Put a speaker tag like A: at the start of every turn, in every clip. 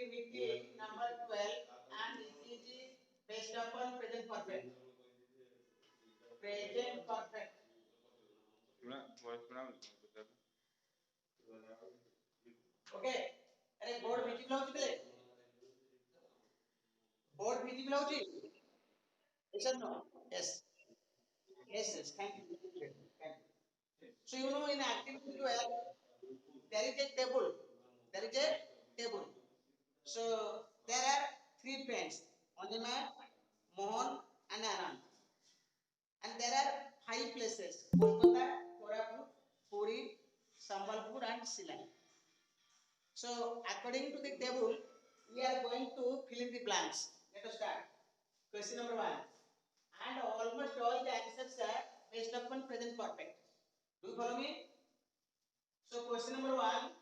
A: activity number 12 and it is based upon present perfect. Present perfect. Okay. अरे board visible होची बेले board visible होची yes or no yes yes thank you so you know in activity 12 there is a table there is a table so there are three friends Anima Mohan and Anand and there are five places Kolkata Koraput Puri Sambalpur and Silang. So according to the table, we are going to fill in the blanks. Let us start. Question number 1. And almost all the answers are based upon present perfect. Do you follow me? So question number 1.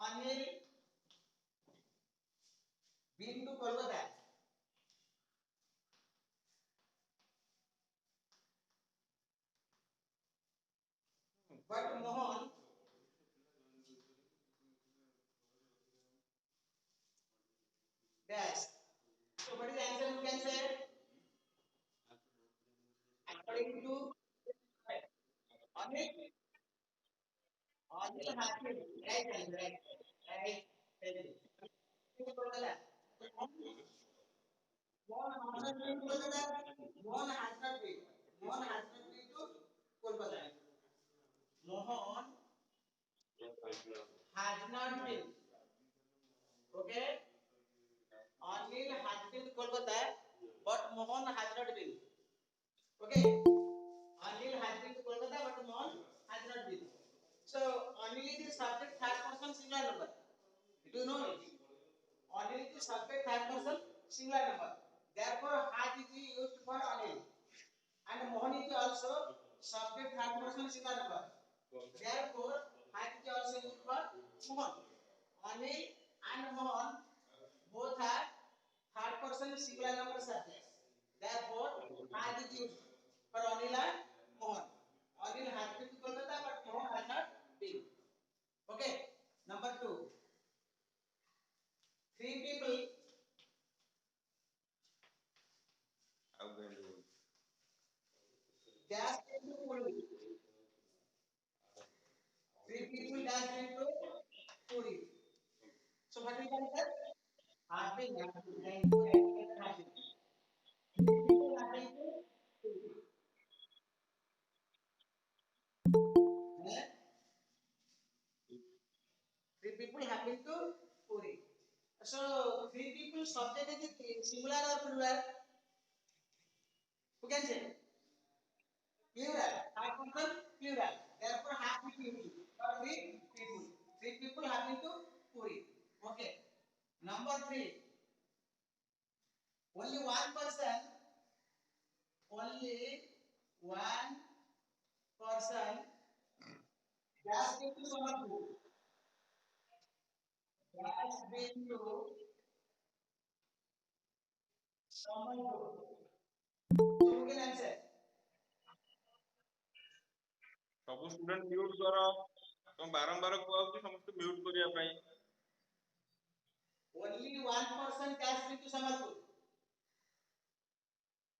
A: Anil been to Kolkata. But Mohan dash. So what is the answer you can say? According to Anil, Anil has been right and right. Right. To Kolkata. Mohan has not been to Kolkata. Mohan has not been. Mohan has not been to Kolkata. Mohan has not been. Okay. Anil has been to Kolkata, but Mohan has not been. Okay. Anil has been to Kolkata, but Mohan has not been. So Anil is the subject third person singular number. Do you know it? Anil is the subject third person singular number. Therefore, has is used for Anil. And Mohan is also subject third person singular number. Therefore, has is also used for Mohan. Anil and Mohan both are third person singular number subjects. Therefore, has is used for Anil and Mohan. Anil has been to Kolkata, but Mohan has not been. Okay. Number 2. Three people. Dash into Puri. Three people dash into Puri. So what is the answer? Happy. Thank you. Happy. Three people happy to Puri. Eh? Three people happy to Puri. So three people subject is singular or plural? Who can say? Plural. Third person plural. Therefore happy people. Or three people. Three people happy to Puri. Okay. Number 3. Only one person. Only one person. Dash into Samarpur. Dash into Samarpur. So who can answer?
B: ସବୁ student mute କର ତମ ବାରମ୍ବାର କୁହାଉଛି ସମସ୍ତେ mute କରିବା ପାଇଁ
A: Only one person dash into Samarpur.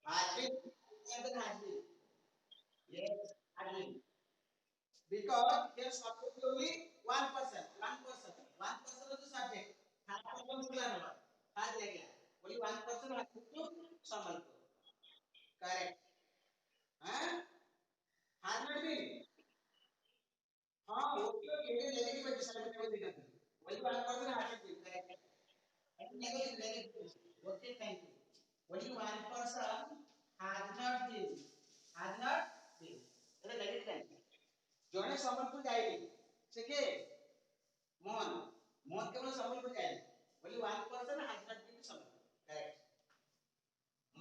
A: Hardly. Hardly. Yes, hardly. Because here subject is only one person. One person. One person is the subject. Third person is the number. Hard like that. Only one person has to Samarpur. Correct. Huh? Has not been. हाँ वो तो केवल negative है जिसमें केवल negative वही one person has not been. Correct. And negative negative. Okay, thank you. Only one person has not been. Has not been. It is negative tense. जौने संबलपुर जाएगी ठीक है मोहन मोहन केवल संबलपुर जाएगी only one person has not been to Sambalpur correct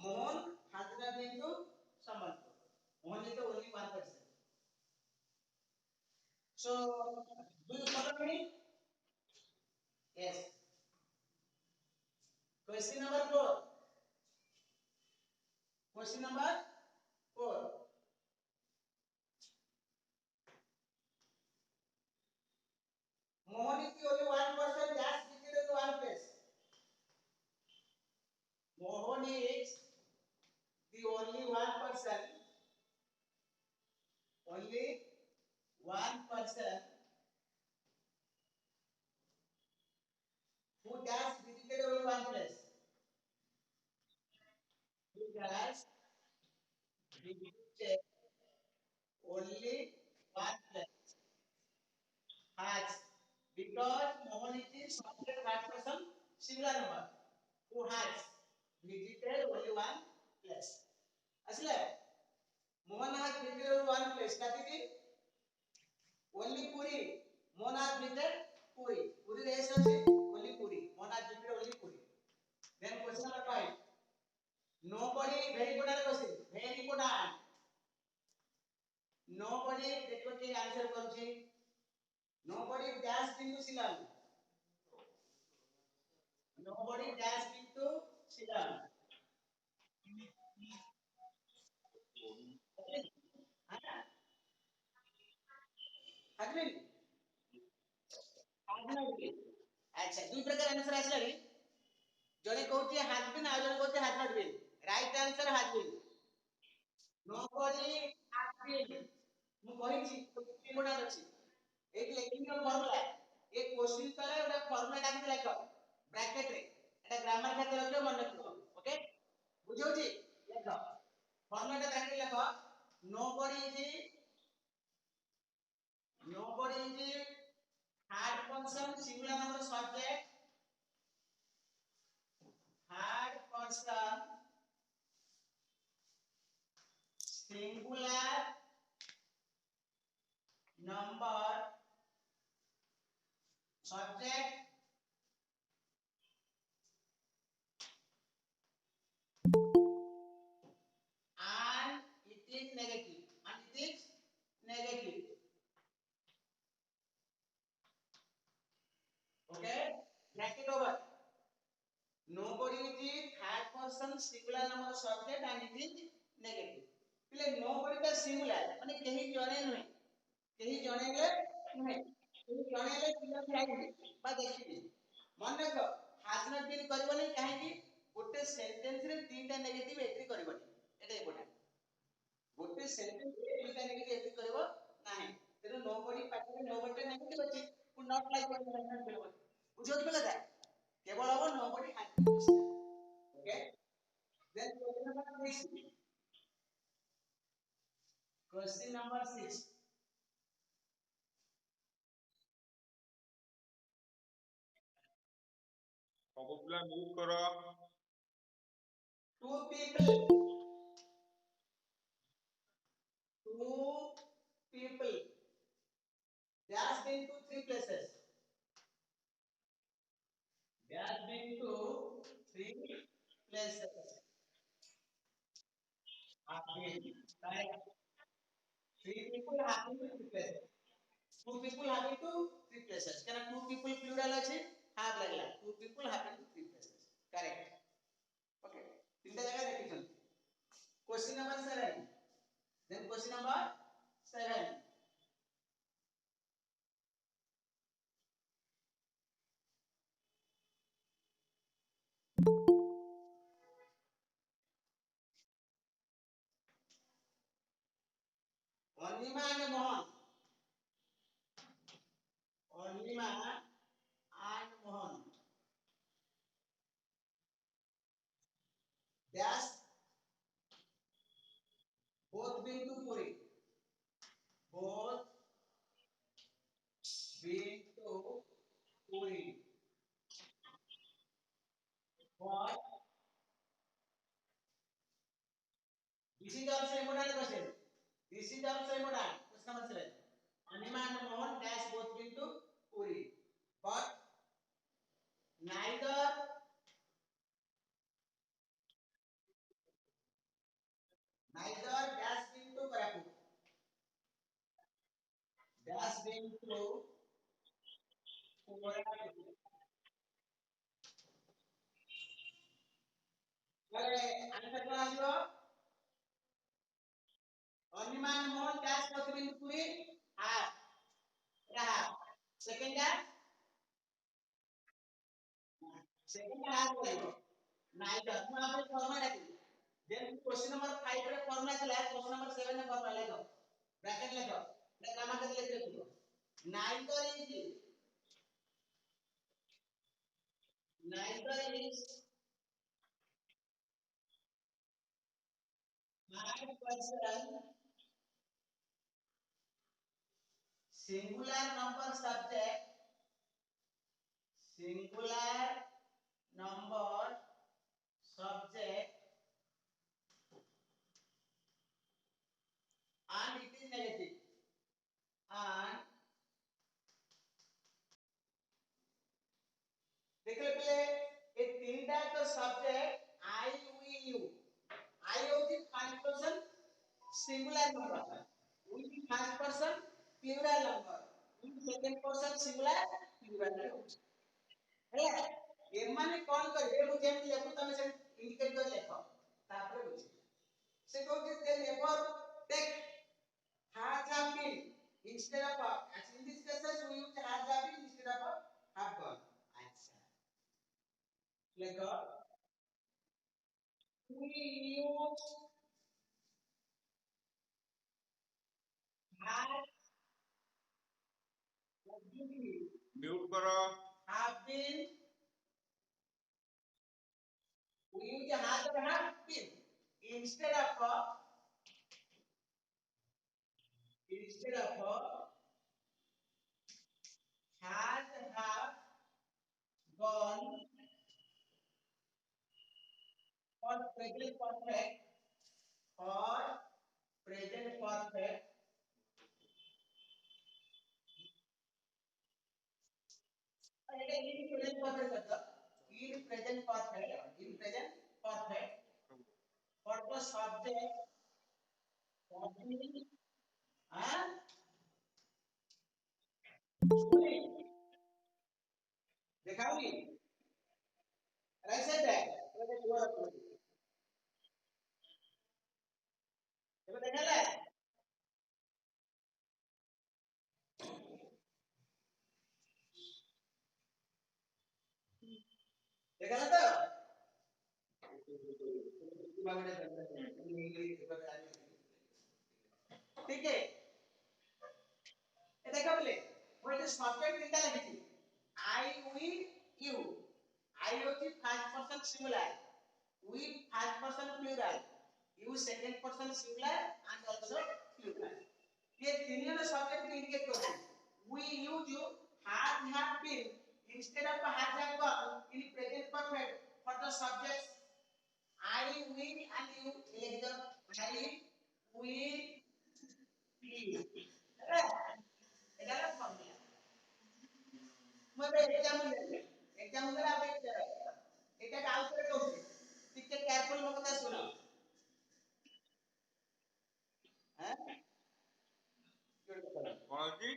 A: Mohan has not been to Sambalpur Mohan is the only one person so do you follow me yes question number 4 question number 4 Mohan is the only one person just seated in one place check only one place has because Mohan is the subject third person singular number who has visited only one place. असले Mohan has visited only one place. That is only Puri. Mohan has visited Puri. Puri is only Puri. Mohan has visited only Puri. Then question number 5. Nobody, very important question. Very important. Nobody, देखो कि answer कौन सी? Nobody dashed into Shillong. Nobody dashed into Shillong. Husband, husband. अच्छा, दुई प्रकार answer आसलानी. जने कहूची husband आ जने कहूची has not been. Right answer has been. Nobody has been. ମୁଁ କହିଛି ଇମ୍ପୋର୍ଟାଣ୍ଟ ଅଛି. ଏଇଠି ଲେଖିନିଅ ଫର୍ମୁଲା. ଏ କ୍ୱେଶ୍ଚିନ୍ ତଳେ ଗୋଟେ ଫର୍ମୁଲା ଟାକୁ ଲେଖ. ବ୍ରାକେଟ ରେ. ଏଟା ଗ୍ରାମାର ଖାତା ରଖିବ ମନେ ରଖିବ. ଓକେ? ବୁଝଉଚି? ଲେଖ. ଫର୍ମୁଲା ଟା ବ୍ରାକେଟ ଲେଖ. Nobody is third person singular number subject. Third person singular number subject and it is negative. And it is negative. Okay? Bracket over. Nobody is the third person singular number subject and it is negative. એટલે nobody ଟା singular ମାନେ କେହି ଜଣେ ନୁହେଁ. କେହି ଜଣେଇଲେ ନୁହେଁ. କେହି ଜଣେଇଲେ ପିଲା ଖାଇବି ବା ଦେଖିବି. ମନେ ରଖ has not been କରିବନି କାହିଁକି? ଗୋଟେ ସେଣ୍ଟେନ୍ସ ରେ ତିନିଟା ନେଗେଟିଭ ଏଗ୍ରି କରିବନି. ଏଟା ଇମ୍ପୋର୍ଟାଣ୍ଟ. ଗୋଟେ ସେଣ୍ଟେନ୍ସ ରେ ତିନିଟା ନେଗେଟିଭ ଏଗ୍ରି କରିବ ନାହିଁ. ତେଣୁ nobody ପାଖରେ nobody ଟା ନେଗେଟିଭ ଅଛି. would not like one ବୁଝିବାକୁ ପିଲାଟା? କେବଳ ହବ nobody has been. Okay? Then question number 6. Question number 6.
B: ସବୁ ପିଲା ମ୍ୟୁଟ୍ କର.
A: Two people. Dash into three places. Dash into three places. Correct. Three people have been to three places. Two people have been to three places. Can two people plural আছে? have লাগলা. Two people have been to three places. Correct. Okay. তিনটা জায়গা দেখিছেন. Question number 7. Then question number 7. Onima and Mohan. Onima and Mohan. Dash both been to Puri. Both been to Puri. But this is also important question. This is also important. Question number 7. Anima and Mohan dash both been to Puri. But neither dash been to Koraput. Dash been to Koraput. Well, answer kona aslo? Anima and Mohan dash both been to Puri. Half. Half. Second dash. Second half बोलेगा. Neither. मैं आपको formula डालूँ. Then question number 5 रे formula चला है. Question number 7 में formula लगाओ. Bracket लगाओ. मैं ग्रामर का लिख रखूँगा. Neither is Third person singular number subject, singular number subject, and it is negative, and देख ले पहले ये तीनटा तो subject I we you I होती first person singular number we first person plural number we second person singular plural ହେଲା ଏମାନେ କଣ କରିବେ ମୁଁ ଯେମିତି ଲେଖୁ ତମେ ସେ ଇଣ୍ଡିକେଟ କରି ଲେଖ ତାପରେ ବୁଝି ସେ କହୁଛି they never take has have been instead of actually in this case we use has have been instead of have gone acha ଲେଖ we use has
B: म्यूट करो
A: have been we use has or have been instead of has have gone for present perfect or present perfect in present perfect for the subject body and देखाऊंगी right side है देखो देखा ले देखा ना तो ठीक है ये देखा बोले वो जो सब्जेक्ट तीनटा लिखी आई वी यू आई होती first person singular we first person plural you second person singular and also plural ये तीनों ने सब्जेक्ट को इंडिकेट करते हैं we use you have been instead of have gone in present perfect for the subjects I we and you like the I we you एला formula मैं exam में आप এটা কাউন্টার করছি ଟିକେ কেয়ারফুল ମୋ କଥା ଶୁଣ
B: कौन जी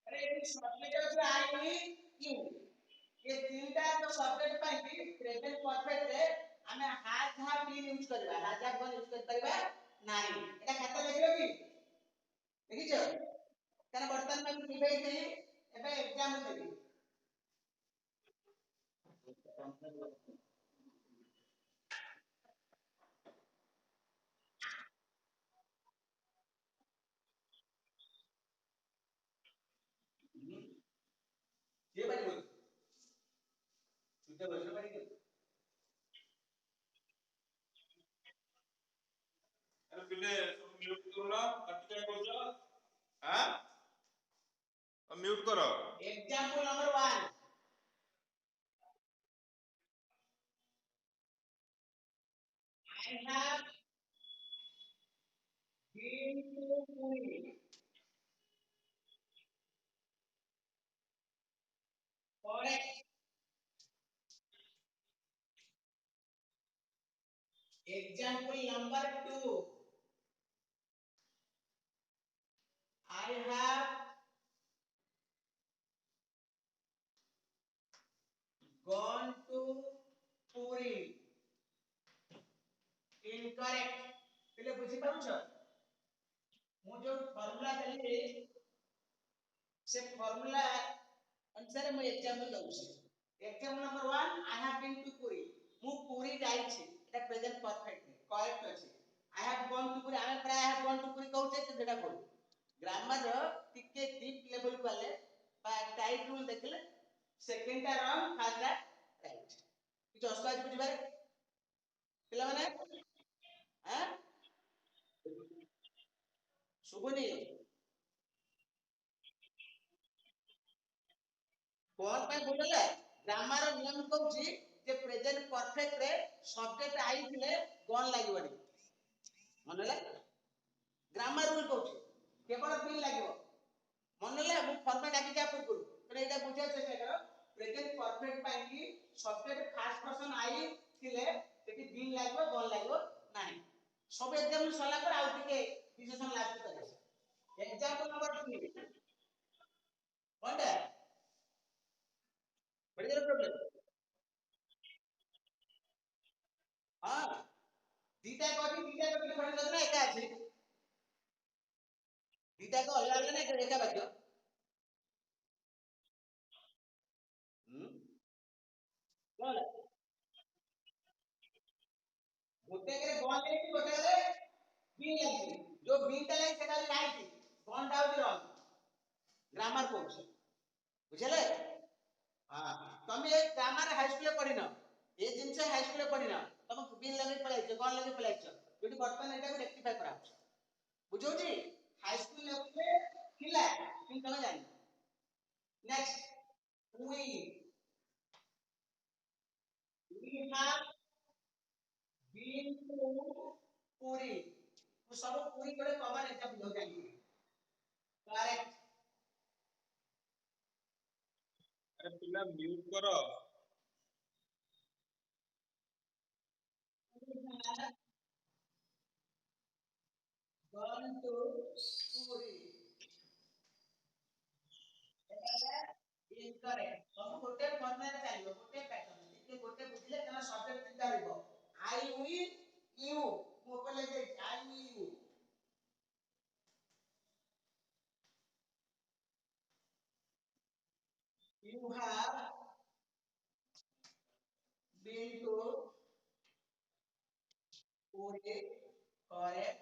A: अरे ये सब्जेक्ट है आई वी यू ये तीनटा तो सब्जेक्ट ପାଇଁ କି प्रेजेंट परफेक्ट रे ଆମେ हैज हैव बीन यूज करबा हैज हैव बीन यूज कर परिबा नाही এটা খাতা লিখিলো কি ଦେଖିଛ କାରଣ ବର୍ତ୍ତମାନ ମୁଁ ଡିଭାଇड ଦେଲି ଏବେ एग्जाम ଦେବି ये बारी बोल शुद्ध बोल बारी
B: अरे पिले म्यूट करो ना कट क्या बोल रहा हां अब म्यूट करो
A: example number 1 I have been to Puri. Correct. Example number 2. I have gone to Puri. Incorrect. पहले बुझी पाउछ मु जो फार्मूला देली से फार्मूला अनुसार मैं एग्जांपल दउछि example number 1 I have been to Puri मु पुरी जाई छी एटा प्रेजेंट परफेक्ट करेक्ट अछि I have gone to Puri I have gone to Puri कहउछे कि जेटा बोल ग्रामर टिके डीप लेवल को आले टाइट रूल देखले सेकंड टा रॉन्ग फर्स्ट टा राइट किछ असला बुझि पारे पिला माने हैं सुबुनी कोन पे बोलले ग्रामर नियम कहूची जे प्रेजेंट परफेक्ट रे सब्जेक्ट आई थिले कोन लागिवनी मनले ग्रामर रूल कहूची केवल बिल लागिवो मनले मु फॉर्मेट आकि जा पूर्व तने एटा बुझा चेष्टा करो प्रेजेंट परफेक्ट पाई की सब्जेक्ट फर्स्ट पर्सन आई थिले सेठी बिल लागिवो कोन लागिवो नाही सब एग्जाम सला पर आउ टिके डिसीजन लागू करे एग्जांपल नंबर 2 कोनटा बड़ी प्रॉब्लम हां दीटा को फरक ना एका अछि दीटा को अलग अलग ना एका बाक्य कोन गोटे करे बॉल लेकी गोटे करे बीन लागी जो बीन टा लागी सेटा राइट बॉल टा होती रॉन्ग ग्रामर कोर्स बुझले हां तमे एक ग्रामर हाई स्कूल पढिन ए जिंस हाई स्कूल पढिन तम बीन लागी पळाइछ बॉल लागी पळाइछ जोटी वर्तमान एटा को रेक्टिफाई करा बुझौ जी हाई स्कूल लेवल पे किला किन तमे जानि next we have been to Puri. तो सब पूरी करे कॉमन एग्जांपल हो जाएंगे करेक्ट
B: अरे पिला म्यूट करो
A: gone to Puri incorrect सब गोटे फॉर्मेट चाहिए गोटे पैटर्न ये गोटे बुझले केना सब्जेक्ट तीनटा रहबो आई विल यू मो को ले जाई I will you have been to Puri correct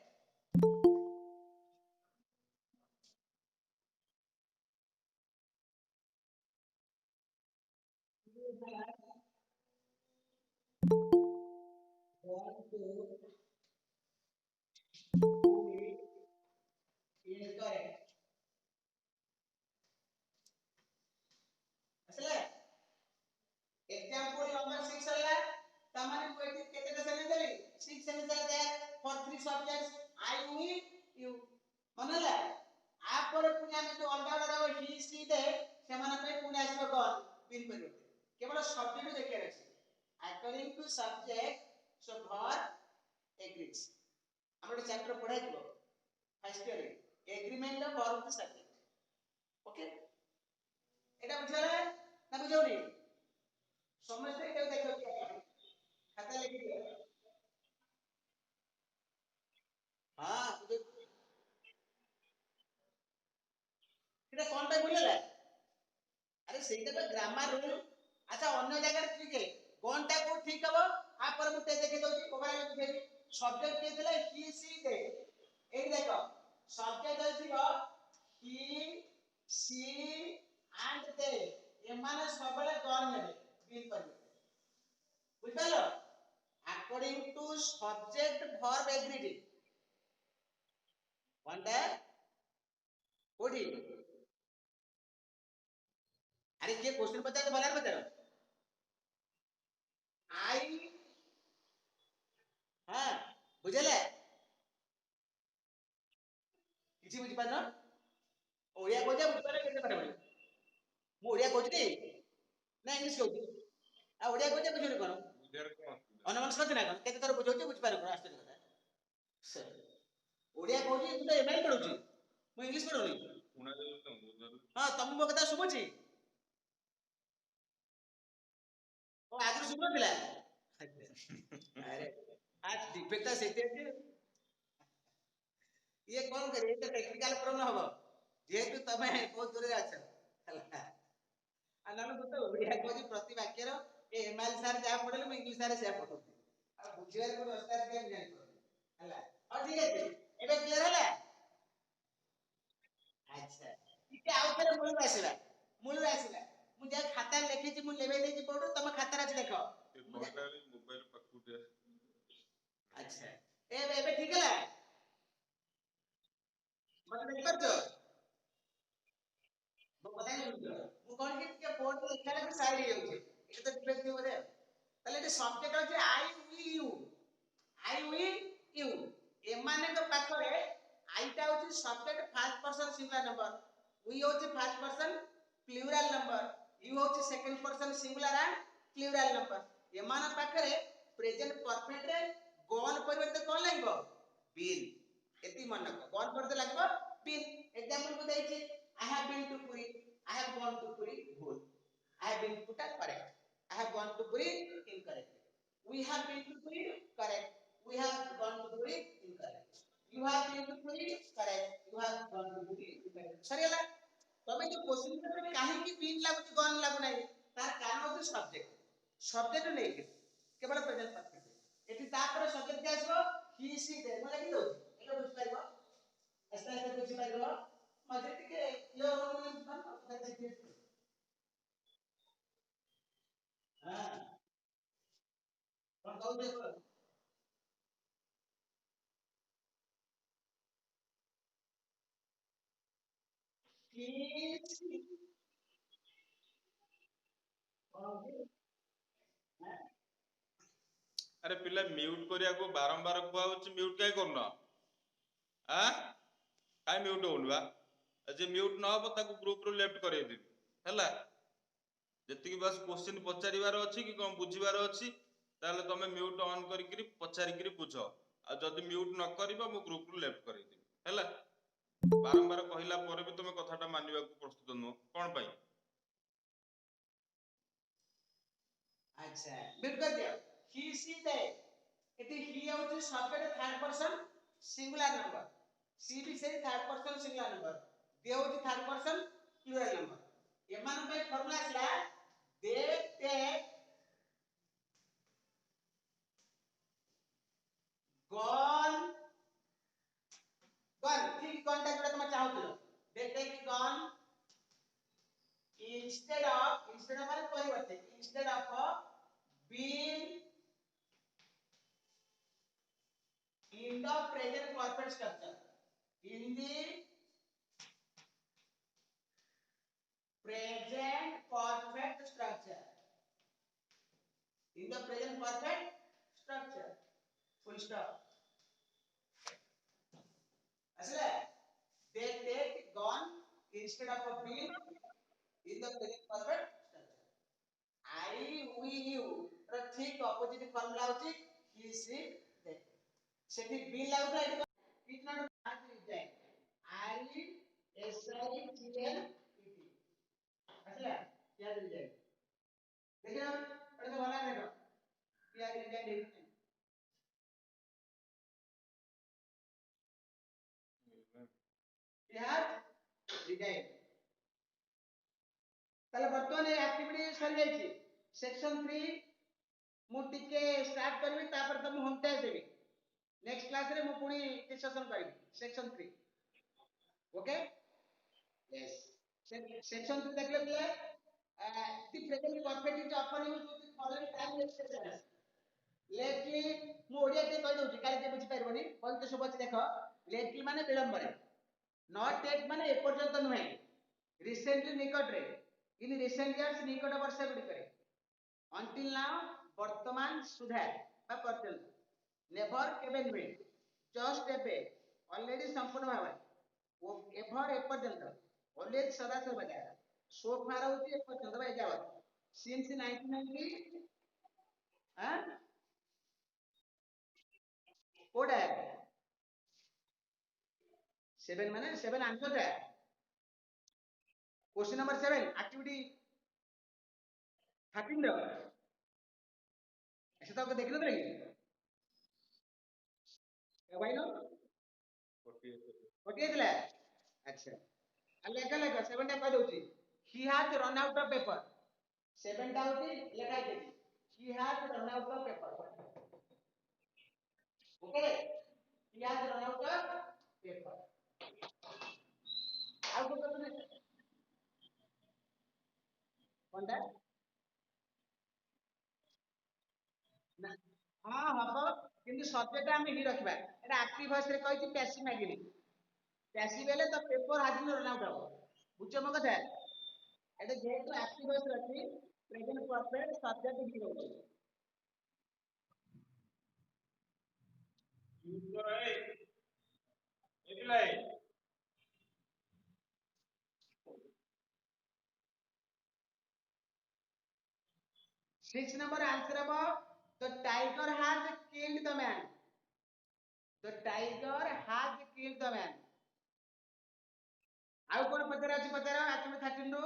A: you have gone to Puri incorrect असले एग्जांपल नंबर 6 होला तमाने कोइटी केतेटा सेंटेंस देली 6 sentence therefore 3 subjects I will you मनला आ पर पुनी हम जो अलगा अलगा ही सी दे से माने पे पुनी आसीबो कोन पिन परिवर्तन केवल सब्जेक्ट देखिया अछि according to subject so verb agrees हमर चैप्टर पढाई दिबो first year agreement of verb to subject okay एटा बुझला ना बुझौनी समझते क्या देखो खाता लेके दिया हां এটা কোনটা বুঝলে আরে সেইটা তো গ্রামার রুল আচ্ছা অন্য জায়গায় ঠিক है কোনটা কো ঠিক হবে আ পরে মু দেখে দউছি ওভারঅল বুঝেবি সবজেক্ট কে দিলে হি সি দে এই দেখো সবজেক্ট হইছিল হি সি এন্ড দে এমানে সবলে গন নেবে বিল করবে বুঝলো according to subject verb agreed কোনটা कोडी अरे ये क्वेश्चन पता है बलार बता आई हां बुझले किछि बुझि पानो ओडिया कोजा बुझि पारे केते पारे मु ओडिया कोजनी ना इंग्लिश कोजनी आ ओडिया कोजा बुझिनो कोन
B: बुझार कोन
A: अनमन सत ना कोन केते तर बुझौची बुझि पारे कोन आश्चर्य कथा ओडिया कोजी तू तो एमएल पढौची मु इंग्लिश पढौनी
B: उना जो तुम बुझार
A: हां तुम मो कथा सुबुची ओ आगु सुबुनथिला अरे आज डिफेक्ट सेते जे ये कौन करे ये टेक्निकल प्रॉब्लम हबो जेहेतु तमे बहुत दूर रे अछ अनन तो ओडिया कोजी प्रति वाक्य रो ए एमएल सर जा पढले म इंग्लिश सर से पढौती आ बुझियार को रस्ता के हम जानि हला और ठीक है एबे क्लियर हला अच्छा ठीक है आउ फेर मूल आसीबा मूल आसला मु जे खाता लिखि छी मु लेबे देछि बोर्ड तम खाता रे देखो
B: मोबाइल पकु दे
A: अच्छा ए ठीक है मत देख कर दो वो पता नहीं मु कोन के बोर्ड लिखा है साइड हो छै एटा तो डिफेक्टिव बोले ताले ए सब्जेक्ट होछि आई वी यू एमाने को पाखरे आईटा होछि subject first person singular number we होछि first person plural number you होछि second person singular and plural number एमान पाखरे प्रेजेंट परफेक्ट रे गॉन परिवर्ते कोन लागबो बीन एति मन रखो गॉन परिवर्ते लागबो बीन एग्जांपल को देछि I have been to Puri I have gone to Puri भूल I have been to correct I have gone to Puri incorrect we have been to Puri correct we have gone to Puri incorrect you have been to Puri correct you have gone to Puri incorrect सरियला तमे जो question में काहे की been लागु gone लागु नाही तार कारण होते सब्जेक्ट नहीं के केवल प्रेजेंट परफेक्ट एठी तापर सब्जेक्ट के आसो ही सी दे mo लागि दो एके बुझ पाइबो ऐसा बुझ पाइबो मजे टिके क्लियर होने में हां कौन कहू देखो कि
B: अरे पिला म्यूट करिया को बारंबार कुआ होची म्यूट काई करना हां काई म्यूट होलवा जे म्यूट न हो ताको ग्रुप रो लेफ्ट करे दे हला जति की बस क्वेश्चन पचारिवार अछि कि कोन बुझिवार अछि ताले तमे म्यूट ऑन करिकरी पचारिकरी पूछो आ जदि म्यूट न करिवो मो ग्रुप रो लेफ्ट करे दे हला बारंबार कहिला परे भी तमे कथाटा मानिबा को प्रस्तुत न कोन पई
A: अच्छा म्यूट कर दियो ही सी दे इट ही होची subject third person singular number she भी से third person singular number they होची थर्ड पर्सन प्लूरल नंबर एमान पे फार्मूला आसला दे टेक गॉन ठीक कौनटा जोड़ा तुम चाहूतिलो दे टेक गॉन instead of माने परिवर्ते instead of been in the present perfect structure in the present perfect structure in the present perfect structure full stop asle they take gone instead of been in the present perfect structure I we you ର ଠିକ opposite formula ହେଉଛି he she they ସେଠି be ଲାଗୁଥିଲା ଏଠି କିଛି ନା ଯାଏ I S I G N E T ଆସିଲା क्या दिल जाए देखिए अरे तो वाला देखो क्या दिल जाए देखते क्या डिजाइन ताले वर्तमान ए एक्टिविटी सर जाई छी सेक्शन 3 मु टिके स्टार्ट करबी तापर त मु होम टेस्ट देबी नेक्स्ट क्लास रे मु पुनी डिस्कशन करिबी सेक्शन 3 ओके यस सेक्शन 2 देखले पिले the present perfect is often used to the following time expressions lately मु ओडिया ते कहि दउची काले जे बुझी पारबोनी कोन तो सब अछि देखो लेटली माने विलंब रे नॉट एट माने ए पर्यंत नुहे रिसेंटली निकट रे इन रिसेंट इयर्स निकट वर्ष गुडी करे until now वर्तमान सुधा बा पर्यंत नेवर केबे नुहे जस्ट एबे ऑलरेडी संपूर्ण भाव वो एवर ए पर्यंत ऑलवेज सदा सर्वदा सो फार होती ए पर्यंत बा जाव सिंस 1990 हां कोडा 7 माने 7 आंसर है क्वेश्चन नंबर 7 एक्टिविटी 13 रो ऐसे तो देखले तो भाई नो 48 ला अच्छा लेखा लेखा 7 टा कह दउची he has run out of paper 7 टा होती लेखा देती he has run out of paper okay he has run out of paper ଆଉ କୋ कोनटा ना हां हबो किंतु सब्जेक्ट हम हि रखबा एटा एक्टिव वॉइस रे कहि पैसिव मागिनी पैसिव हेले तो पेपर हाजिर रन आउट हो बुझो म कथा एटा जेहेतु एक्टिव वॉइस रखी प्रेजेंट परफेक्ट सब्जेक्ट हि रहउची यूज करो एथिलाई 6 number answer about the tiger has killed the man. The tiger has killed the man. ଆଉ କଣ ପଚାର ଅଛି ପଚାର ଆକ୍ଟିଭିଟି 13 ରୁ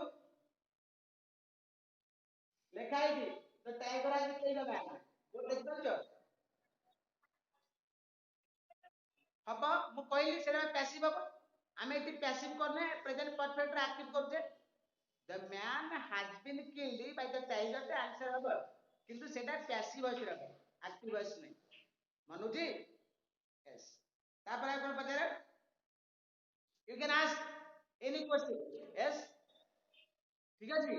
A: ଲେଖା ହେଇଛି the tiger has killed the man. କୋ ଦେଖିପାରିଛ ହବ ମୁଁ କହିଲି ସେଟା ପ୍ୟାସିଭ ହବ ଆମେ ଏଠି ପ୍ୟାସିଭ କରନେ ପ୍ରେଜେଣ୍ଟ ପରଫେକ୍ଟ ରେ ଆକ୍ଟିଭ କରୁଛେ the man has been killed by the tiger ଟା ଆନ୍ସର ହବ କିନ୍ତୁ ସେଟା ପ୍ୟାସିଭ ଅଛି ରଖ ଆକ୍ଟିଭ ଅଛି ନାହିଁ ମାନୁଛି yes ତାପରେ ଆଉ କଣ ପଚାର you can ask any question yes ଠିକ ଅଛି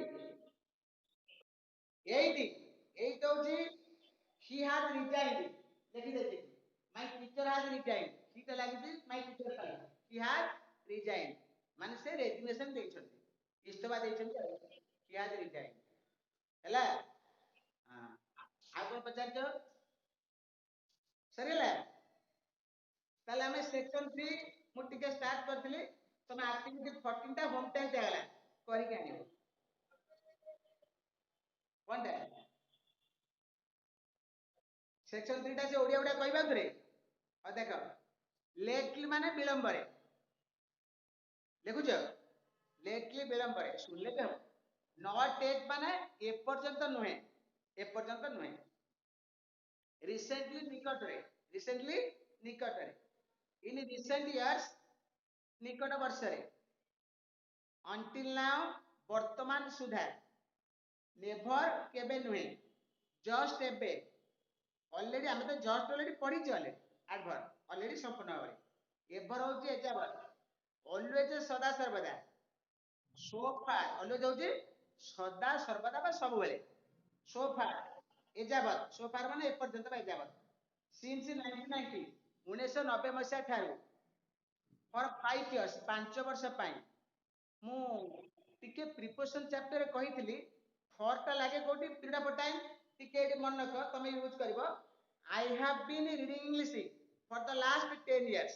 A: ଏଇଠି ଏଇଟା ହଉଛି he has resigned ଲେଖି ଦେଇଛି my teacher has resigned he ଟା ଲାଗିଛି my teacher କାଲି he has resigned ମାନେ ସେ ରେଜିଗ୍ନେସନ ଦେଇଛନ୍ତି ଇସ୍ତଫା ଦେଇଛନ୍ତି he has resigned ହେଲା ହଁ ଆଉ କଣ ପଚାରିଛ ସରିଲା ତାହେଲେ ଆମେ ସେକ୍ସନ 3 ମୁଁ ଟିକେ ଷ୍ଟାର୍ଟ କରିଥିଲି ତମେ ଆକ୍ଟିଭିଟି 14 ଟା ହୋମ ଟାଇମ ଦିଆଗଲା କରିକି ଆଣିବ କଣଟା ସେକ୍ସନ 3 ଟା ସେ ଓଡିଆ ଓଡିଆ କହିବା ଥରେ ଆଉ ଦେଖ ଲେଟଲି ମାନେ ବିଳମ୍ବରେ ଦେଖୁଛ ଲେଟଲି ବିଳମ୍ବରେ ଶୁଣିଲେ ବି ହବ ନଟ୍ ଏଟ୍ ମାନେ ଏପର୍ଯ୍ୟନ୍ତ ନୁହେଁ ଏପର୍ଯ୍ୟନ୍ତ ନୁହେଁ ରିସେଣ୍ଟଲି ନିକଟରେ ଇନ୍ ରିସେଣ୍ଟ ଇୟର୍ସ ନିକଟ ବର୍ଷରେ until now ବର୍ତ୍ତମାନ ସୁଦ୍ଧା ନେଭର କେବେ ନୁହେଁ ଜଷ୍ଟ ଏବେ ऑलरेडी ଆମେ ତ ଜଷ୍ଟ ଅଲରେଡି ପଢିଛୁ ଆଡଭର ଅଲରେଡି ସମ୍ପୂର୍ଣ୍ଣ ଭାବରେ ଏଭର ହଉଛି ଏଯାବତ ଅଲୱେଜ ସଦା ସର୍ବଦା ସୋ ଫାର ଅଲୱେଜ ହଉଛି ସଦା ସର୍ବଦା ବା ସବୁବେଳେ ସୋ ଫାର ଏଯାବତ ସୋ ଫାର ମାନେ ଏପର୍ଯ୍ୟନ୍ତ ବା ଏଯାବତ ସିନ୍ସ 1990 1990 ମସିହା ଠାରୁ ଫର 5 ଇୟର୍ସ 5 ବର୍ଷ ପାଇଁ ମୁଁ ଟିକେ ପ୍ରିପୋଜିସନ ଚାପ୍ଟରରେ କହିଥିଲି ଫର ଟା ଲାଗେ କୋଉଠି ପିରିୟଡ଼ ଅଫ ଟାଇମ ଟିକେ ଏଠି ମନେ ରଖ ତମେ ୟୁଜ କରିବ I have been reading English for the last 10 years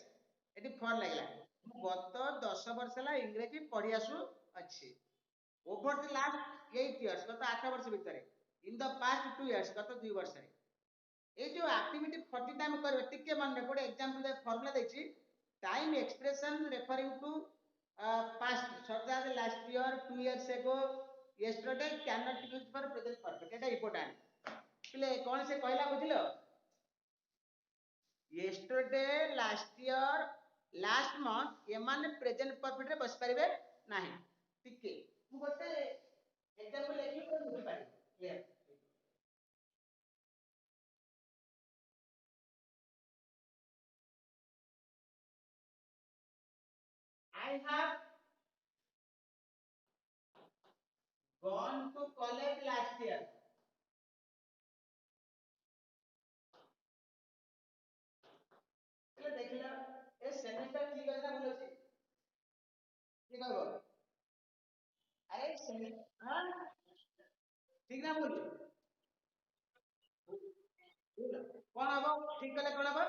A: ଏଠି ଫର ଲାଗିଲା ମୁଁ ଗତ 10 ବର୍ଷ ହେଲା ଇଂରେଜୀ ପଢି ଆସୁ ଅଛି over the last 8 years ଗତ 8 ବର୍ଷ ଭିତରେ in the past 2 years ଗତ 2 ବର୍ଷରେ ଏଇ ଯୋଉ ଆକ୍ଟିଭିଟି 40 ଟା ଆମେ କରିବେ ଟିକେ ମନେ ରଖ ଗୋଟେ ଏକ୍ସାମ୍ପଲ ଫର୍ମୁଲା ଦେଇଛି time expression referring to past such as last year 2 years ago yesterday cannot be used for present perfect এটা important ପିଲେ କଣ ସେ କହିଲା ବୁଝିଲ yesterday last year last month ଏମାନେ ପ୍ରେଜେଣ୍ଟ ପରଫେକ୍ଟ ରେ ବସି ପାରିବେ ନାହିଁ ଟିକେ ମୁଁ ଗୋଟେ ଏକ୍ସାମ୍ପଲ ଲେଖିବି ତ ବୁଝି ପାରିବ clear I have gone to college last year એટલે ଦେଖିଲ ଏ ସେମିଷ୍ଟର ଠିକ ଅଛି ନା ଭୁଲ ଅଛି କିଏ କହିବ ଆରେ ହଁ ଠିକ ନା ଭୁଲ ଭୁଲ କଣ ହବ ଠିକ କଲେ କଣ ହବ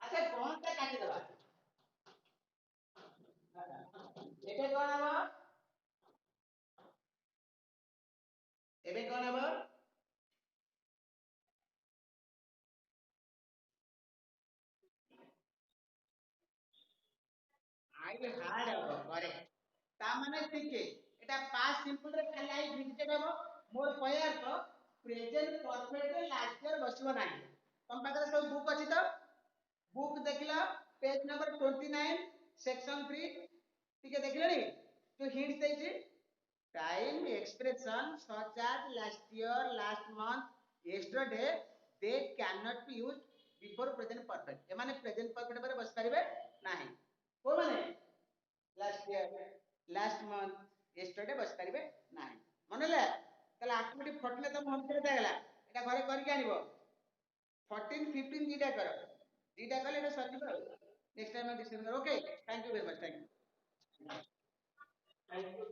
A: ଆଚ୍ଛା କଣ ଟା କାଟିଦବା ଏବେ କଣ ହବ ଏବେ କଣ ହବ I had ହବ କରେକ୍ଟ ତା ମାନେ ଟିକେ এটা past simple ରେ ଖାଲି ଆଇ ଭିଜିଟେଡ ହବ ମୋର କହିବା ଅର୍ଥ ପ୍ରେଜେଣ୍ଟ ପରଫେକ୍ଟ ରେ ଲାଷ୍ଟ ଇୟର ବସିବ ନାହିଁ ତମ ପାଖରେ ସବୁ ବୁକ୍ ଅଛି ତ ବୁକ୍ ଦେଖିଲ ପେଜ ନମ୍ବର 29 ସେକ୍ସନ 3 ଟିକେ ଦେଖିଲଣି ଯୋଉ ହିଣ୍ଟ ଦେଇଛି time expression such as last year, last month, yesterday, they cannot be used before present perfect. एमाने present perfect पर बस करिवे नहीं. को माने last year, last month, yesterday बस करिवे नहीं. मनले ताले activity 14 तो हम करे देगला. एटा घरे करि के आनिबो. 14 15 दिटा करो. दिटा कले एटा सजिबो. Next time I discuss. Okay. Thank you very much. Thank you.